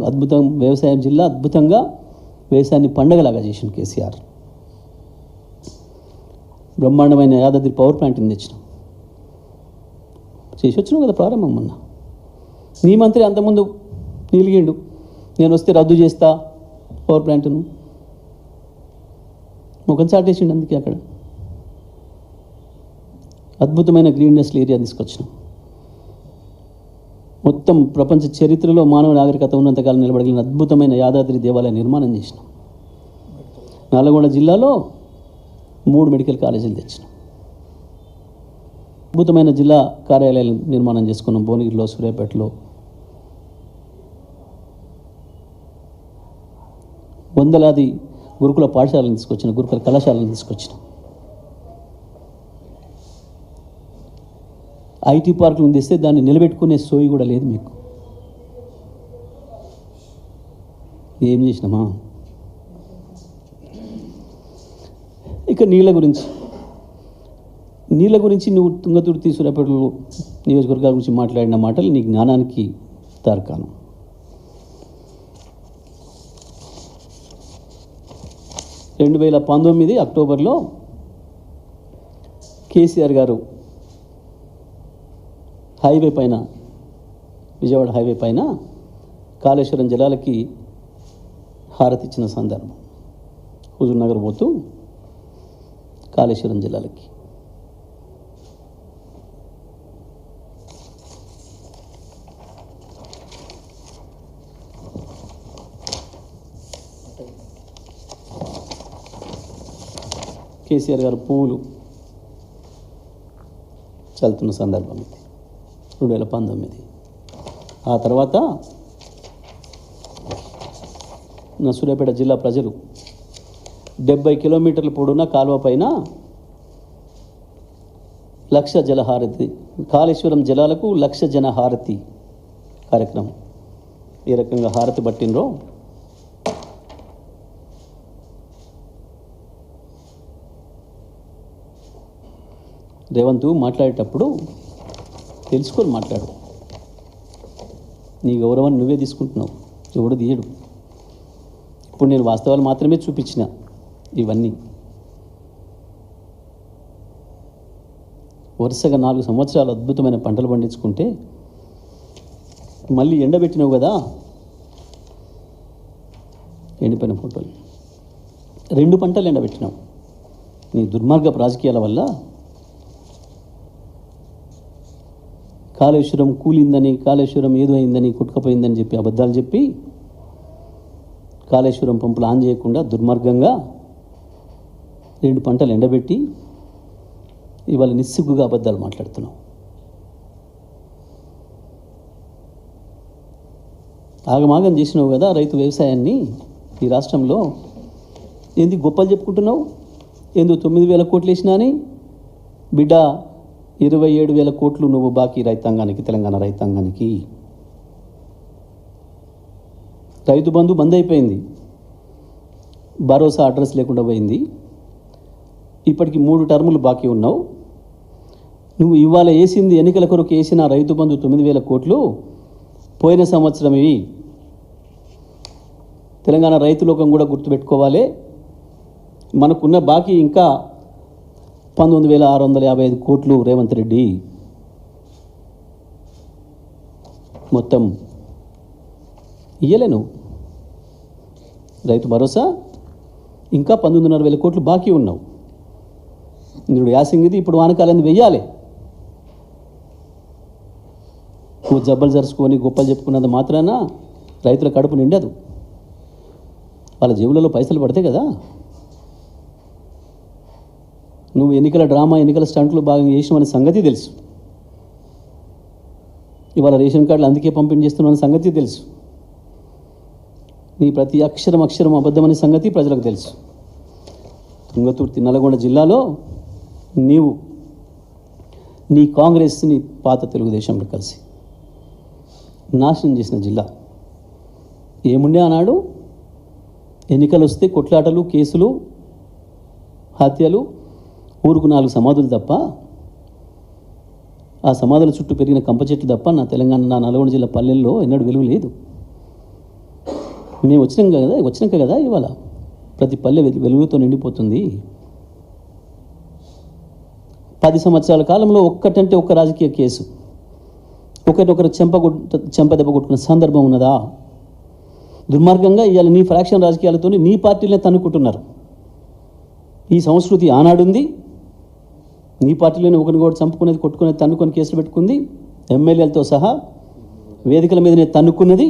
అద్భుతం వ్యవసాయం జిల్లా అద్భుతంగా వ్యవసాయాన్ని పండగలాగా చేసిన కేసీఆర్. బ్రహ్మాండమైన యాదాద్రి పవర్ ప్లాంట్ని తెచ్చినాం, చేసి వచ్చినాం కదా ప్రారంభం. మొన్న నీ మంత్రి అంతకుముందు నీలిగిండు, నేను వస్తే రద్దు చేస్తా పవర్ ప్లాంట్ను, ముఖం చాటేసిండు. అందుకే అక్కడ అద్భుతమైన గ్రీన్ ఇండస్ట్రియల్ ఏరియా తీసుకొచ్చినాం. మొత్తం ప్రపంచ చరిత్రలో మానవ నాగరికత ఉన్నంతకాలం నిలబడగలిగిన అద్భుతమైన యాదాద్రి దేవాలయ నిర్మాణం చేసినాం. నల్గొండ జిల్లాలో 3 మెడికల్ కాలేజీలు తెచ్చినాం. అద్భుతమైన జిల్లా కార్యాలయాలు నిర్మాణం చేసుకున్నాం. భువనగిరిలో, సూర్యాపేటలో వందలాది గురుకుల పాఠశాలను తీసుకొచ్చిన, గురుకుల కళాశాలను తీసుకొచ్చినాం. ఐటీ పార్కులను తెస్తే దాన్ని నిలబెట్టుకునే సోయి కూడా లేదు మీకు. ఏం చేసినామా? ఇక నీళ్ళ గురించి నువ్వు తుంగతుర్తి, సూర్యాపేటలో నియోజకవర్గాల గురించి మాట్లాడిన మాటలు నీ జ్ఞానానికి తార్కాణం. అక్టోబర్లో కేసీఆర్ గారు హైవే పైన, విజయవాడ హైవే పైన కాళేశ్వరం జలాలకి హారతి ఇచ్చిన సందర్భం. హుజూర్ నగర్ పోతూ కాళేశ్వరం జలాలకి కేసీఆర్ గారు పువ్వులు చల్లుతున్న సందర్భం ఇది 2019. ఆ తర్వాత నా సూర్యాపేట జిల్లా ప్రజలు 70 కిలోమీటర్ల పొడవున కాలువ పైన 1,00,000 జలహారతి, కాళేశ్వరం జలాలకు 1,00,000 జన హారతి కార్యక్రమం ఏ రకంగా హారతి పట్టినరో రేవంత్ మాట్లాడేటప్పుడు తెలుసుకొని మాట్లాడు. నీ గౌరవాన్ని నువ్వే తీసుకుంటున్నావు, ఎవడు తీయడు. ఇప్పుడు నేను వాస్తవాలు మాత్రమే చూపించిన ఇవన్నీ. వరుసగా 4 సంవత్సరాలు అద్భుతమైన పంటలు పండించుకుంటే మళ్ళీ ఎండబెట్టినావు కదా, ఎండిపోయిన ఫోటోలు. 2 పంటలు ఎండబెట్టినావు. నీ దుర్మార్గపు రాజకీయాల వల్ల కాళేశ్వరం కూలిందని, కాళేశ్వరం ఏదో అయిందని, కొట్టుకపోయిందని చెప్పి అబద్ధాలు చెప్పి కాళేశ్వరం పంపులు ఆన్ చేయకుండా దుర్మార్గంగా 2 పంటలు ఎండబెట్టి ఇవాళ నిస్సిగ్గుగా అబద్ధాలు మాట్లాడుతున్నావు. ఆగమాగం చేసినావు కదా రైతు వ్యవసాయాన్ని ఈ రాష్ట్రంలో. ఏంది గొప్పలు చెప్పుకుంటున్నావు? ఏందో 9,000 కోట్లు వేసినా అని బిడ్డ, 27,000 కోట్లు నువ్వు బాకీ రైతాంగానికి, తెలంగాణ రైతాంగానికి. రైతు బంధు బంద్ అయిపోయింది, భరోసా అడ్రస్ లేకుండా పోయింది. ఇప్పటికి 3 టర్ములు బాకీ ఉన్నావు. నువ్వు ఇవాళ వేసింది, ఎన్నికల కొరకు వేసిన రైతు బంధు 9,000 కోట్లు పోయిన సంవత్సరం. ఇవి తెలంగాణ రైతులోకం కూడా గుర్తుపెట్టుకోవాలి. మనకున్న బాకీ ఇంకా 19,655 కోట్లు. రేవంత్ రెడ్డి మొత్తం ఇయ్యలేను. రైతు భరోసా ఇంకా 19,500 కోట్లు బాకీ ఉన్నావు. ఇప్పుడు యాసింగిది, ఇప్పుడు వానకాలని వెయ్యాలి. నువ్వు జబ్బలు జరుచుకొని గొప్పలు చెప్పుకున్నంత మాత్రాన రైతుల కడుపు నిండదు. వాళ్ళ జేబులలో పైసలు పడతాయి కదా. నువ్వు ఎన్నికల డ్రామా, ఎన్నికల స్టంట్లు బాగా చేసినావనే సంగతి తెలుసు. ఇవాళ రేషన్ కార్డులు అందుకే పంపిణీ చేస్తున్నావు సంగతి తెలుసు. నీ ప్రతి అక్షరం అబద్ధమనే సంగతి ప్రజలకు తెలుసు. తుంగతుర్తి, నల్గొండ జిల్లాలో నీవు నీ కాంగ్రెస్ని పాత తెలుగుదేశంలో కలిసి నాశనం చేసిన జిల్లా. ఏముండే ఆనాడు? ఎన్నికలు వస్తే కొట్లాటలు, కేసులు, హత్యలు, ఊరుకు 4 సమాధులు తప్ప, ఆ సమాధుల చుట్టూ పెరిగిన కంప చెట్లు తప్ప నా తెలంగాణ, నా నల్గొండ జిల్లా పల్లెల్లో ఎన్నడూ వెలుగు లేదు. మేము వచ్చినాక కదా ఇవాళ ప్రతి పల్లె వెలుగుతో నిండిపోతుంది. 10 సంవత్సరాల కాలంలో ఒక్కటంటే ఒక్క రాజకీయ కేసు, ఒకరినొకరు చెంప దెబ్బ కొట్టుకున్న సందర్భం ఉన్నదా? దుర్మార్గంగా ఇవాళ నీ ఫ్రాక్షన్ రాజకీయాలతో నీ పార్టీలనే తన్నుకుంటున్నారు. ఈ సంస్కృతి ఆనాడుంది. నీ పార్టీలోనే ఒకరిని కూడా చంపుకునేది, కొట్టుకునేది, తన్నుకొని కేసులు పెట్టుకుంది. ఎమ్మెల్యేలతో సహా వేదికల మీదనే తన్నుకున్నది.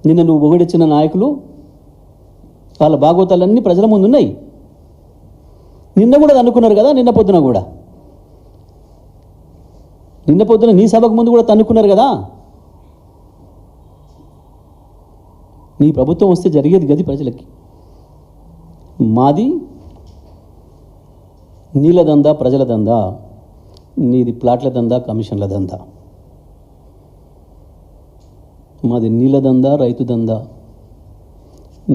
నిన్న నువ్వు పొగిడిచ్చిన నాయకులు వాళ్ళ భాగవతాలన్నీ ప్రజల ముందు ఉన్నాయి. నిన్న కూడా తన్నుకున్నారు కదా. నిన్న పొద్దున నీ సభకు ముందు కూడా తన్నుకున్నారు కదా. నీ ప్రభుత్వం వస్తే జరిగేది గది ప్రజలకి. మాది నీళ్ళ దందా, ప్రజల దందా. నీది ప్లాట్ల దందా, కమిషన్ల దందా. మాది నీళ్ళ దందా, రైతు దందా.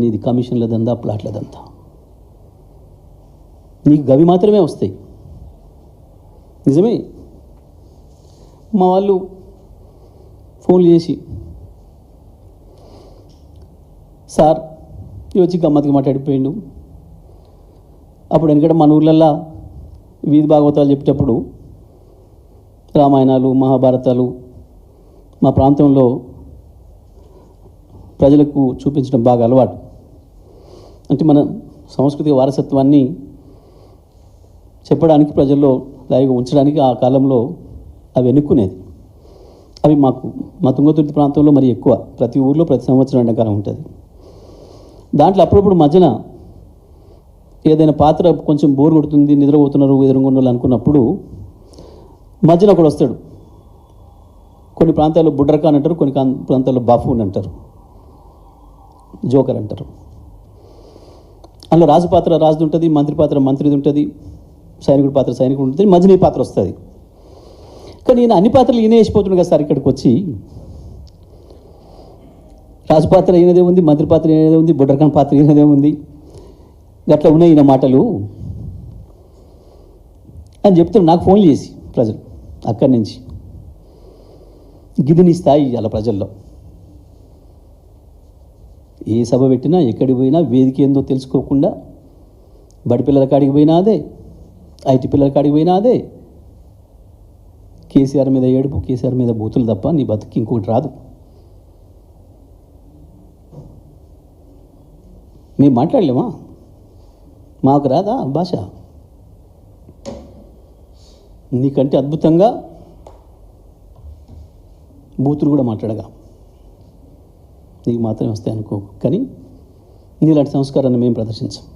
నీది కమిషన్ల దందా, ప్లాట్ల దందా. నీకు గవి మాత్రమే వస్తాయి. నిజమే. మా వాళ్ళు ఫోన్లు చేసి, సార్ వచ్చి గమ్మత్తుగా మాట్లాడిపోయిండు. అప్పుడు ఎందుకంటే మన ఊర్లల్లో వీధి భాగవతాలు చెప్పేటప్పుడు రామాయణాలు, మహాభారతాలు మా ప్రాంతంలో ప్రజలకు చూపించడం బాగా అలవాటు. అంటే మన సాంస్కృతిక వారసత్వాన్ని చెప్పడానికి, ప్రజల్లో లైవ్గా ఉంచడానికి ఆ కాలంలో అవి ఎన్నుకునేది. అవి మా తుంగతుర్తి ప్రాంతంలో మరి ఎక్కువ. ప్రతి ఊర్లో ప్రతి సంవత్సరం ఎండాకాలం ఉంటుంది. దాంట్లో అప్పుడప్పుడు మధ్యన ఏదైనా పాత్ర కొంచెం బోర్ కొడుతుంది, నిద్రపోతున్నారు ఎదురుగుండాలి అనుకున్నప్పుడు మధ్యన ఒకడు వస్తాడు. కొన్ని ప్రాంతాల్లో బుడ్రకాన్ అంటారు, కొన్ని ప్రాంతాల్లో బాఫూన్ అంటారు, జోకర్ అంటారు. అందులో రాజు పాత్ర రాజుది ఉంటుంది, మంత్రి పాత్ర మంత్రిది ఉంటుంది, సైనికుడి పాత్ర సైనికుడు ఉంటుంది, మధ్యన ఈ పాత్ర వస్తుంది. కానీ ఈయన అన్ని పాత్రలు ఈయన వేసిపోతుంది కదా సార్. ఇక్కడికి వచ్చి రాజు పాత్ర ఈయనదే ఉంది, మంత్రి పాత్ర ఈయనదే ఉంది, బుడ్రకాన్ పాత్ర ఈయనదే ఉంది. గట్లా ఉన్నాయి ఈయన మాటలు అని చెప్తారు. నాకు ఫోన్ చేసి ప్రజలు అక్కడి నుంచి, గిది నీ స్థాయి అలా ప్రజల్లో. ఏ సభ పెట్టినా, ఎక్కడికి పోయినా వేదిక ఏందో తెలుసుకోకుండా, బడి పిల్లల కాడికి పోయినా అదే, ఐటీ పిల్లల కాడికి పోయినా అదే. కేసీఆర్ మీద ఏడుపు, కేసీఆర్ మీద బూతులు తప్ప నీ బతుకు ఇంకొకటి రాదు. మేము మాట్లాడలేమా? మాకు రాదా భాష? నీకంటే అద్భుతంగా బూతులు కూడా మాట్లాడగా నీకు మాత్రమే వస్తాయి అనుకో. కానీ నీలాంటి సంస్కారాన్ని మేము ప్రదర్శించాం.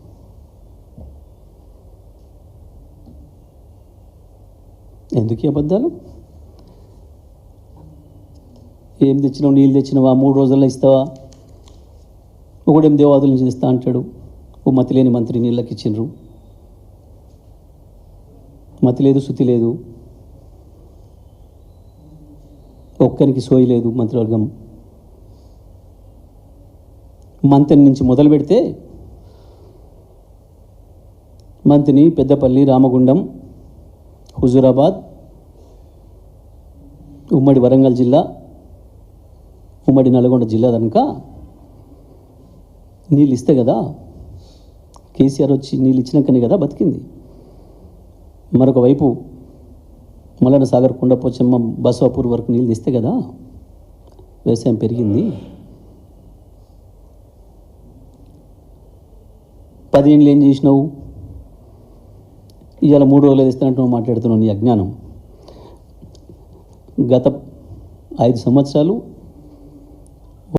ఎందుకు ఈ అబద్ధాలు? ఏం తెచ్చినావు? నీళ్ళు తెచ్చినావా? 3 రోజుల్లో ఇస్తావా? ఒకడేం దేవాదుల నుంచి ఇస్తా అంటాడు. ఓ మతి లేని మంత్రి నీళ్ళకి ఇచ్చిండ్రు. మతి లేదు, శుతి లేదు, ఒక్కరికి సోయి లేదు. మంత్రివర్గం మంత్రి నుంచి మొదలు పెడితే మంత్రిని పెద్దపల్లి, రామగుండం, హుజూరాబాద్, ఉమ్మడి వరంగల్ జిల్లా, ఉమ్మడి నల్గొండ జిల్లా కనుక నీళ్ళు ఇస్తే కదా. కేసీఆర్ వచ్చి నీళ్ళు ఇచ్చినాకనే కదా బతికింది. మరొక వైపు మల్లన్న సాగర్, కొండపోచమ్మ, బసవాపూర్ వరకు నీళ్ళు ఇస్తే కదా వ్యవసాయం పెరిగింది. 10 ఏళ్ళు ఏం చేసినావు? ఇవాళ 3 రోజులు ఇస్తానంటూ మాట్లాడుతున్నావు. నీ అజ్ఞానం. గత 5 సంవత్సరాలు